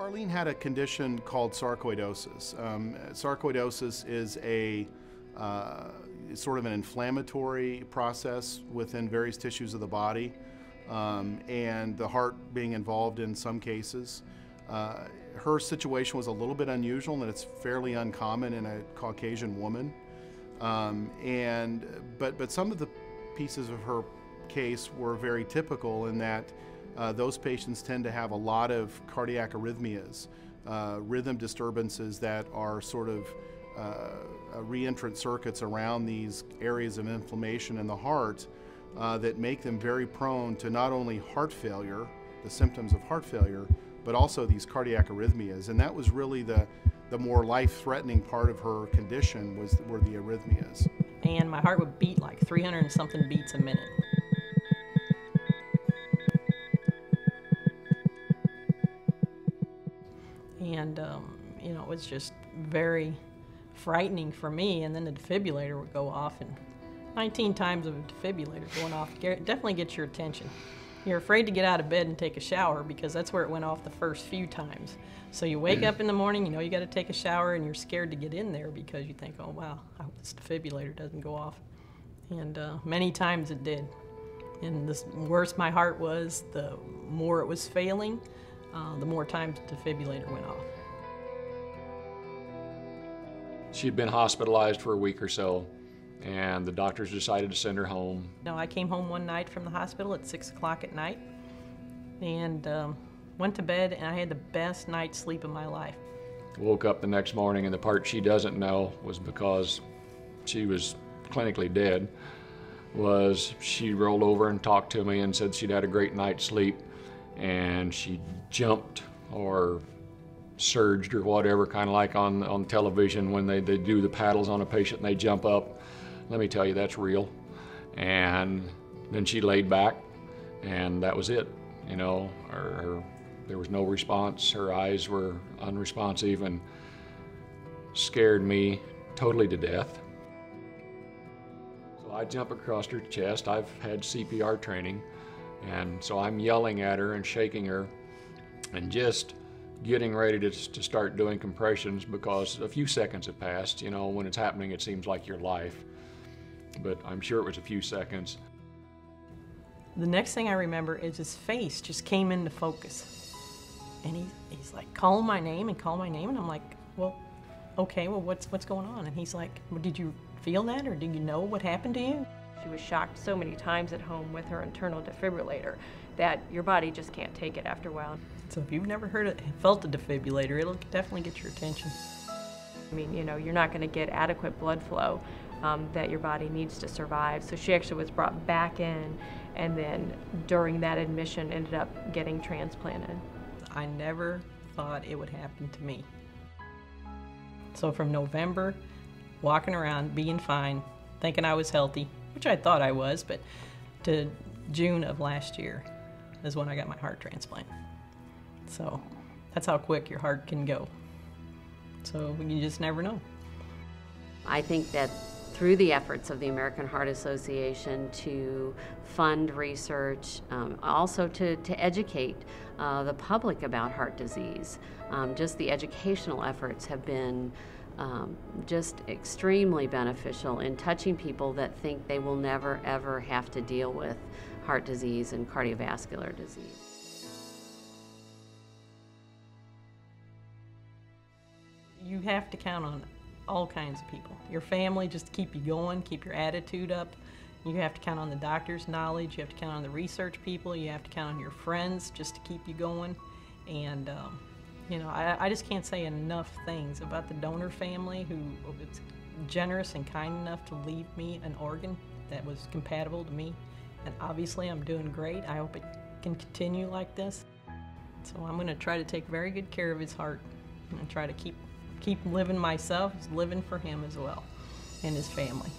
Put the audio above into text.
Arlene had a condition called sarcoidosis. Sarcoidosis is a sort of an inflammatory process within various tissues of the body, and the heart being involved in some cases. Her situation was a little bit unusual, and it's fairly uncommon in a Caucasian woman. But some of the pieces of her case were very typical in that those patients tend to have a lot of cardiac arrhythmias, rhythm disturbances that are sort of reentrant circuits around these areas of inflammation in the heart that make them very prone to not only heart failure, the symptoms of heart failure, but also these cardiac arrhythmias. And that was really the more life-threatening part of her condition were the arrhythmias. And my heart would beat like 300 and something beats a minute. And you know, it was just very frightening for me. And then the defibrillator would go off, and 19 times of a defibrillator going off definitely gets your attention. You're afraid to get out of bed and take a shower because that's where it went off the first few times. So you wake up in the morning, you know you got to take a shower, and you're scared to get in there because you think, oh wow, I hope this defibrillator doesn't go off. And many times it did. And the worse my heart was, the more it was failing, the more times the defibrillator went off. She'd been hospitalized for a week or so, and the doctors decided to send her home. No, I came home one night from the hospital at 6 o'clock at night and went to bed, and I had the best night's sleep of my life. Woke up the next morning, and the part she doesn't know was because she was clinically dead, was she rolled over and talked to me and said she'd had a great night's sleep, and she jumped or surged or whatever, kind of like on television when they do the paddles on a patient and they jump up. Let me tell you, that's real. And then she laid back, and that was it. You know, there was no response. Her eyes were unresponsive and scared me totally to death. So I jump across her chest. I've had CPR training, and so I'm yelling at her and shaking her and just getting ready to start doing compressions because a few seconds have passed. You know, when it's happening, it seems like your life. But I'm sure it was a few seconds. The next thing I remember is his face just came into focus. And he's like, calling my name, and I'm like, well, okay, well, what's going on? And he's like, well, did you feel that, or did you know what happened to you? She was shocked so many times at home with her internal defibrillator that your body just can't take it after a while. So if you've never felt a defibrillator, it'll definitely get your attention. I mean, you know, you're not going to get adequate blood flow that your body needs to survive. So she actually was brought back in, and then during that admission ended up getting transplanted. I never thought it would happen to me. So from November, walking around, being fine, thinking I was healthy, which I thought I was, but to June of last year is when I got my heart transplant. So that's how quick your heart can go. So you just never know. I think that through the efforts of the American Heart Association to fund research, also to educate the public about heart disease, just the educational efforts have been just extremely beneficial in touching people that think they will never ever have to deal with heart disease and cardiovascular disease. You have to count on all kinds of people. Your family, just to keep you going, keep your attitude up. You have to count on the doctor's knowledge. You have to count on the research people. You have to count on your friends just to keep you going. And you know, I just can't say enough things about the donor family who was generous and kind enough to leave me an organ that was compatible to me. And obviously I'm doing great. I hope it can continue like this. So I'm going to try to take very good care of his heart and try to keep living myself, living for him as well and his family.